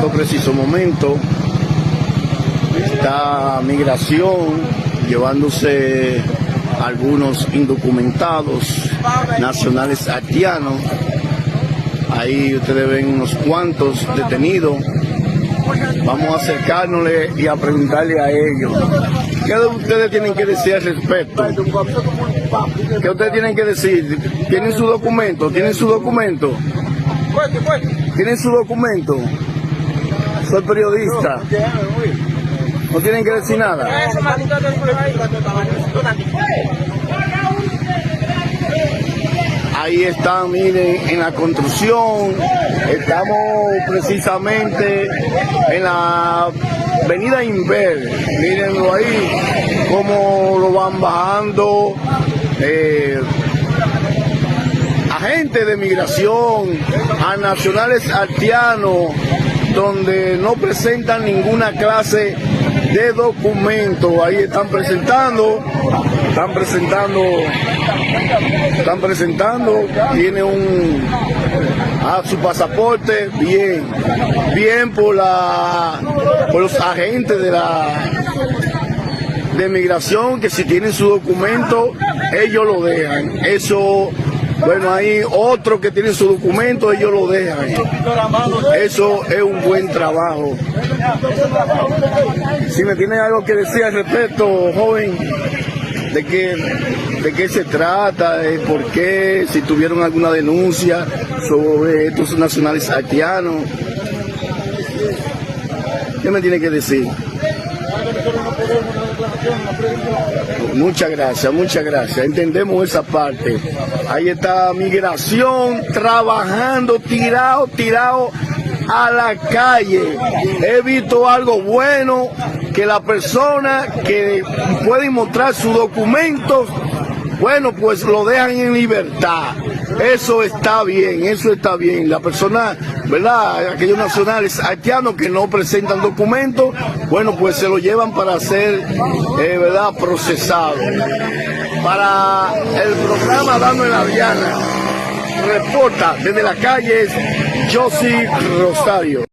estos precisos momentos está Migración llevándose algunos indocumentados nacionales haitianos. Ahí ustedes ven unos cuantos detenidos. Vamos a acercarnos y a preguntarle a ellos qué ustedes tienen que decir al respecto. ¿Qué ustedes tienen que decir? ¿Tienen su documento? ¿Tienen su documento? ¿Tienen su documento? Soy periodista. ¿No tienen que decir nada? Ahí están, miren, en la construcción. Estamos precisamente en la avenida Inver. Mírenlo ahí, cómo lo van bajando. Agentes de migración, a nacionales haitianos, donde no presentan ninguna clase de documento. Ahí están presentando, tiene su pasaporte, bien por los agentes de migración, que si tienen su documento, ellos lo dejan. Eso, bueno, hay otros que tienen su documento, ellos lo dejan. Eso es un buen trabajo. Si me tiene algo que decir al respecto, joven, de qué se trata, de por qué, si tuvieron alguna denuncia sobre estos nacionales haitianos, ¿qué me tiene que decir? Muchas gracias, entendemos esa parte. Ahí está Migración trabajando, tirado a la calle. He visto algo bueno, que la persona que puede mostrar sus documentos, bueno, pues lo dejan en libertad. Eso está bien. La persona, ¿verdad? Aquellos nacionales haitianos que no presentan documentos, bueno, pues se lo llevan para ser, ¿verdad?, procesado. Para el programa Dando en la Diana, reporta desde la calle Josie Rosario.